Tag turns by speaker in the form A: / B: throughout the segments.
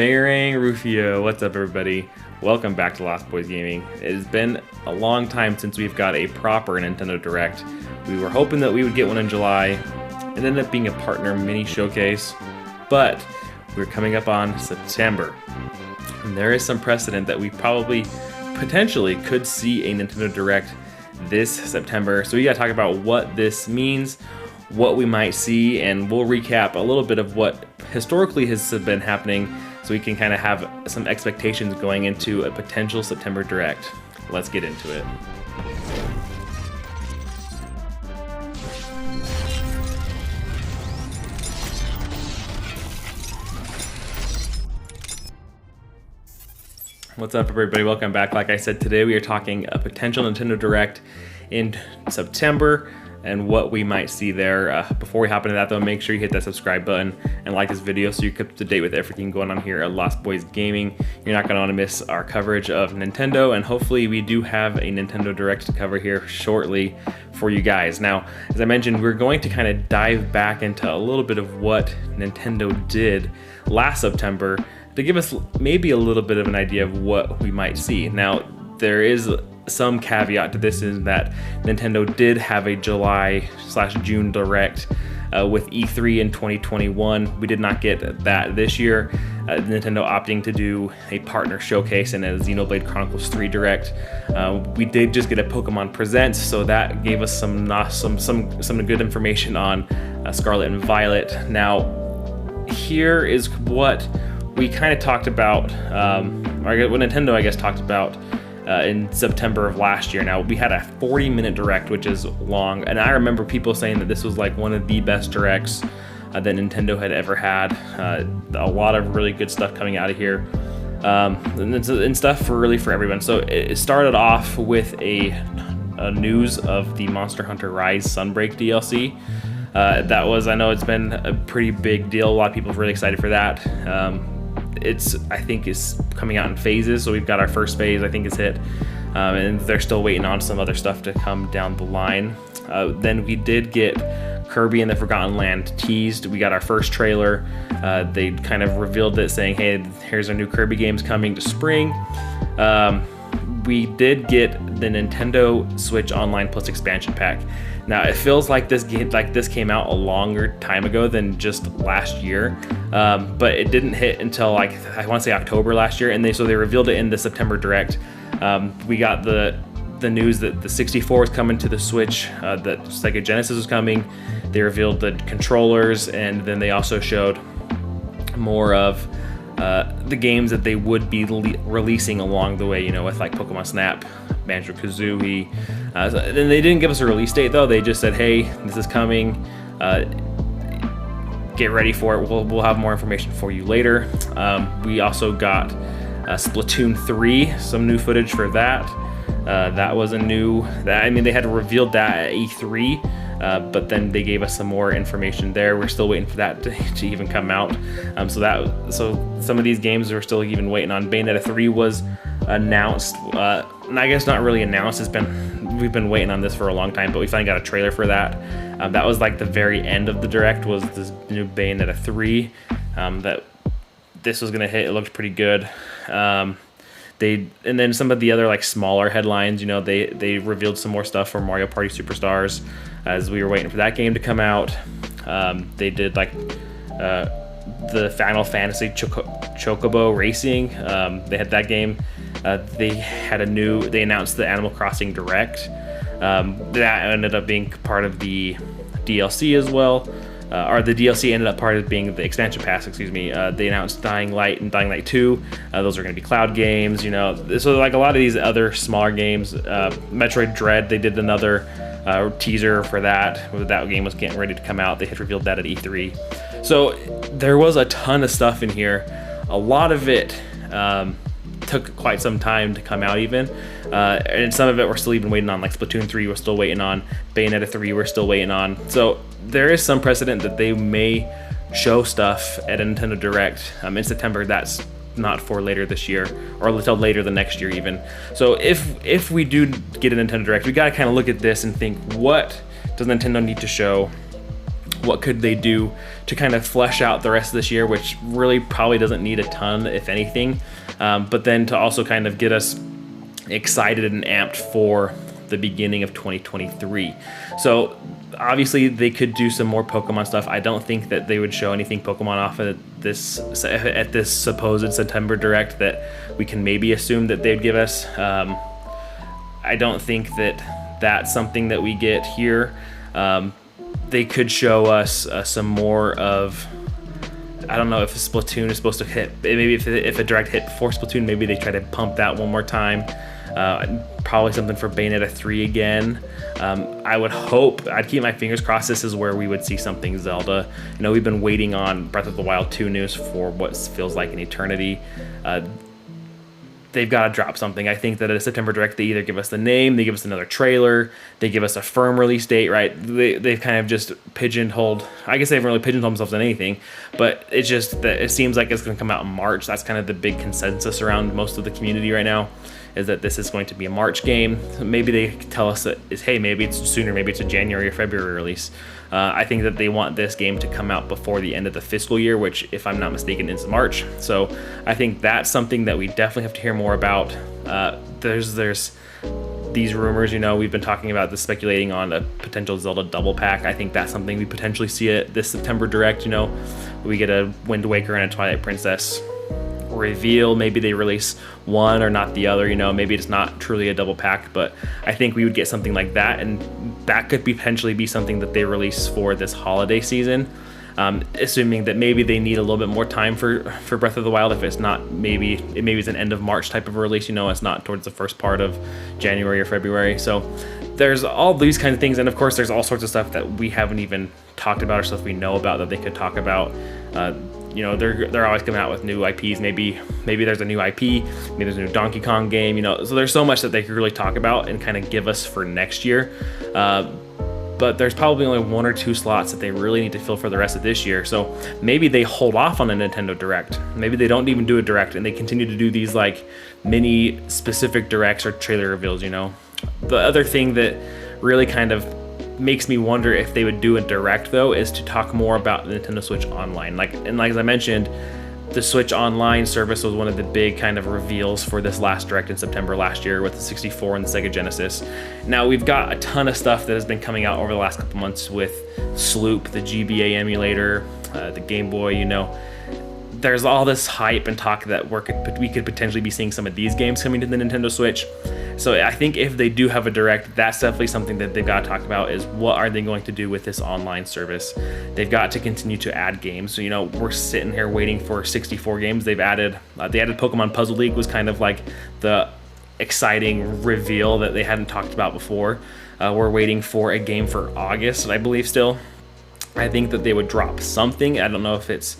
A: Bangarang Rufio, what's up everybody? Welcome back to Lost Boys Gaming. It has been a long time since we've got a proper Nintendo Direct. We were hoping that we would get one in July. It ended up being a partner mini showcase, but we're coming up on September. And there is some precedent that we probably potentially could see a Nintendo Direct this September. So we gotta talk about what this means, what we might see, and we'll recap a little bit of what historically has been happening so we can kind of have some expectations going into a potential September Direct. Let's get into it. What's up everybody, welcome back. Like I said, today we are talking a potential Nintendo Direct in September and what we might see there. Before we hop into that though, make sure you hit that subscribe button and like this video so you're up to date with everything going on here at Lost Boys Gaming. You're not gonna wanna miss our coverage of Nintendo, and hopefully we do have a Nintendo Direct to cover here shortly for you guys. Now, as I mentioned, we're going to kind of dive back into a little bit of what Nintendo did last September to give us maybe a little bit of an idea of what we might see. Now, there is some caveat to this, is that Nintendo did have a July/June Direct with E3 in 2021. We did not get that this year. Nintendo opting to do a partner showcase and a Xenoblade Chronicles 3 Direct. We did just get a Pokemon Presents, so that gave us some good information on Scarlet and Violet. Now, here is what we kind of talked about, or what Nintendo, I guess, talked about in September of last year. Now, we had a 40-minute Direct, which is long, and I remember people saying that this was like one of the best Directs that Nintendo had ever had. A lot of really good stuff coming out of here, and stuff for everyone. So it started off with a news of the Monster Hunter Rise Sunbreak DLC. That was, I know it's been a pretty big deal. A lot of people are really excited for that. I think it's coming out in phases, so we've got our first phase, I think, is hit, and they're still waiting on some other stuff to come down the line. Then we did get Kirby and the Forgotten Land teased. We got our first trailer. They kind of revealed it, saying, hey, here's our new Kirby games coming to spring. We did get the Nintendo Switch Online Plus expansion pack. Now, it feels like this came out a longer time ago than just last year, but it didn't hit until, like, I want to say October last year, and so they revealed it in the September Direct. We got the news that the 64 is coming to the Switch, that Sega Genesis is coming. They revealed the controllers, and then they also showed more of the games that they would be releasing along the way, you know, with like Pokemon Snap, Banjo-Kazooie. Then they didn't give us a release date though. They just said, hey, this is coming. Get ready for it. We'll have more information for you later. We also got Splatoon 3, some new footage for that. That was they had revealed that at E3, but then they gave us some more information there. We're still waiting for that to even come out. So some of these games we're still even waiting on. Bayonetta 3 was announced, and I guess not really announced. We've been waiting on this for a long time, but we finally got a trailer for that. That was like the very end of the Direct, was this new Bayonetta 3 that this was gonna hit. It looked pretty good. And then some of the other like smaller headlines, you know, they revealed some more stuff for Mario Party Superstars as we were waiting for that game to come out. They did like the Final Fantasy Chocobo Racing. They had that game. They announced the Animal Crossing Direct. That ended up being part of the DLC as well. Or the DLC ended up part of being the expansion pass, excuse me. They announced Dying Light and Dying Light 2. Those are going to be cloud games, you know. So like a lot of these other smaller games, Metroid Dread, they did another teaser for that. That game was getting ready to come out. They had revealed that at E3. So there was a ton of stuff in here. A lot of it took quite some time to come out even. And some of it we're still even waiting on, like Splatoon 3 we're still waiting on. Bayonetta 3 we're still waiting on. So there is some precedent that they may show stuff at a Nintendo Direct in September. That's not for later this year or until later the next year even. So if we do get a Nintendo Direct, we got to kind of look at this and think, what does Nintendo need to show? what could they do to kind of flesh out the rest of this year, which really probably doesn't need a ton, if anything, but then to also kind of get us excited and amped for the beginning of 2023. So obviously they could do some more Pokemon stuff. I don't think that they would show anything Pokemon off at this supposed September Direct that we can maybe assume that they'd give us. I don't think that that's something that we get here. They could show us some more of, I don't know if Splatoon is supposed to hit, maybe if a Direct hit before Splatoon, maybe they try to pump that one more time. Probably something for Bayonetta 3 again. I would hope, I'd keep my fingers crossed this is where we would see something Zelda. You know, we've been waiting on Breath of the Wild 2 news for what feels like an eternity. They've got to drop something. I think that at a September Direct, they either give us the name, they give us another trailer, they give us a firm release date, right? They've kind of just pigeonholed, I guess they haven't really pigeonholed themselves on anything, but it's just that it seems like it's going to come out in March. That's kind of the big consensus around most of the community right now, is that this is going to be a March game. Maybe they tell us that, hey, maybe it's sooner, maybe it's a January or February release. I think that they want this game to come out before the end of the fiscal year, which, if I'm not mistaken, is March. So I think that's something that we definitely have to hear more about. There's these rumors, you know, we've been talking about this, speculating on a potential Zelda double pack. I think that's something we potentially see at this September Direct. You know, we get a Wind Waker and a Twilight Princess reveal. Maybe they release one or not the other, you know, maybe it's not truly a double pack, but I think we would get something like that, and that could potentially be something that they release for this holiday season, assuming that maybe they need a little bit more time for Breath of the Wild. If it's not, maybe it's an end of March type of a release, you know, it's not towards the first part of January or February. So there's all these kinds of things, and of course there's all sorts of stuff that we haven't even talked about or stuff we know about that they could talk about. You know, they're always coming out with new IPs. Maybe there's a new IP, maybe there's a new Donkey Kong game, you know, so there's so much that they could really talk about and kind of give us for next year. But there's probably only 1 or 2 slots that they really need to fill for the rest of this year. So maybe they hold off on a Nintendo Direct. Maybe they don't even do a Direct and they continue to do these like mini specific Directs or trailer reveals, you know. The other thing that really kind of makes me wonder if they would do a Direct, though, is to talk more about the Nintendo Switch Online. Like as I mentioned, the Switch Online service was one of the big kind of reveals for this last Direct in September last year with the 64 and the Sega Genesis. Now we've got a ton of stuff that has been coming out over the last couple months with Sloop, the GBA emulator, the Game Boy, you know. There's all this hype and talk that we could potentially be seeing some of these games coming to the Nintendo Switch. So I think if they do have a Direct, that's definitely something that they've got to talk about, is what are they going to do with this online service. They've got to continue to add games. So, you know, we're sitting here waiting for 64 games. They added Pokemon Puzzle League, was kind of like the exciting reveal that they hadn't talked about before. We're waiting for a game for August, I believe still. I think that they would drop something. I don't know if it's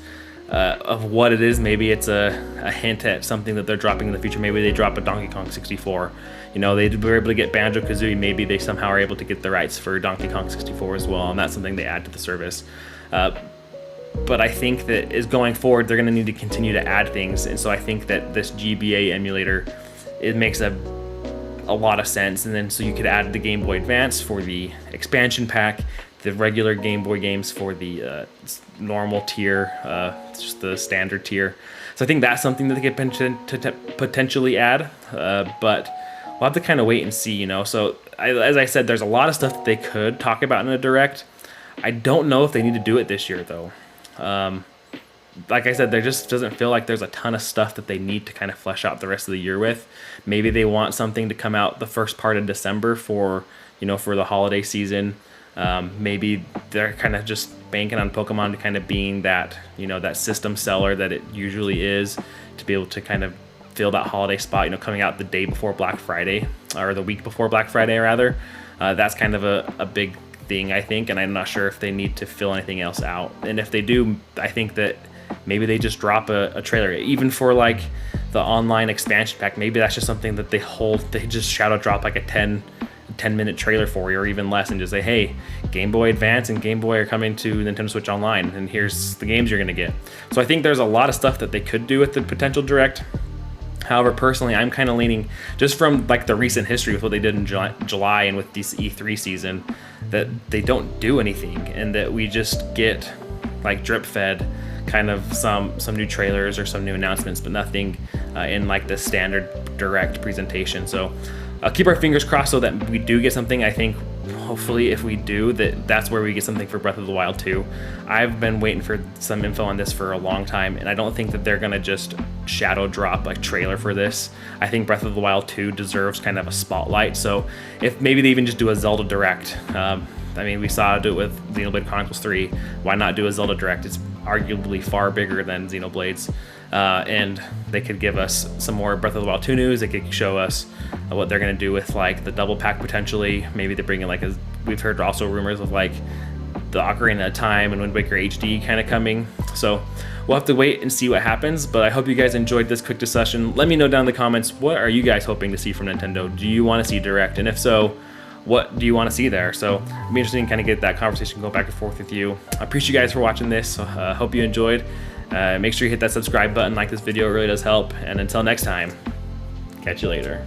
A: of what it is. Maybe it's a hint at something that they're dropping in the future. Maybe they drop a Donkey Kong 64. You know, they were able to get Banjo-Kazooie. Maybe they somehow are able to get the rights for Donkey Kong 64 as well, and that's something they add to the service. But I think that is going forward, they're going to need to continue to add things, and so I think that this GBA emulator, it makes a lot of sense. And then so you could add the Game Boy Advance for the expansion pack, the regular Game Boy games for the normal tier, just the standard tier. So I think that's something that they could potentially add, but we'll have to kind of wait and see, you know. So as I said, there's a lot of stuff that they could talk about in a Direct. I don't know if they need to do it this year, though. Like I said, there just doesn't feel like there's a ton of stuff that they need to kind of flesh out the rest of the year with. Maybe they want something to come out the first part of December for the holiday season. Maybe they're kind of just banking on Pokemon to kind of being that, you know, that system seller that it usually is, to be able to kind of fill that holiday spot, you know, coming out the day before Black Friday, or the week before Black Friday rather. That's kind of a big thing, I think, and I'm not sure if they need to fill anything else out. And if they do, I think that maybe they just drop a trailer, even for like the online expansion pack. Maybe that's just something that they just shadow drop like a 10-minute trailer for you, or even less, and just say, hey, Game Boy Advance and Game Boy are coming to Nintendo Switch Online, and here's the games you're going to get. So I think there's a lot of stuff that they could do with the potential Direct. However, personally, I'm kind of leaning, just from like the recent history with what they did in July and with this E3 season, that they don't do anything, and that we just get like drip fed kind of some new trailers or some new announcements, but nothing in like the standard direct presentation. So keep our fingers crossed so that we do get something. I think hopefully if we do, that's where we get something for Breath of the Wild 2. I've been waiting for some info on this for a long time, and I don't think that they're gonna just shadow drop a trailer for this. I think Breath of the Wild 2 deserves kind of a spotlight. So if maybe they even just do a Zelda Direct. I mean, we saw it do it with Xenoblade Chronicles 3. Why not do a Zelda Direct? It's arguably far bigger than Xenoblades. And they could give us some more Breath of the Wild 2 news. They could show us what they're going to do with like the double pack potentially. Maybe they bring in like we've heard also rumors of like the Ocarina of Time and Wind Waker HD kind of coming. So we'll have to wait and see what happens, but I hope you guys enjoyed this quick discussion. Let me know down in the comments, what are you guys hoping to see from Nintendo? Do you want to see Direct? And if so, what do you want to see there? So it'd be interesting to kind of get that conversation go back and forth with you. I appreciate you guys for watching this. Hope you enjoyed. Make sure you hit that subscribe button, like this video, it really does help. And until next time, catch you later.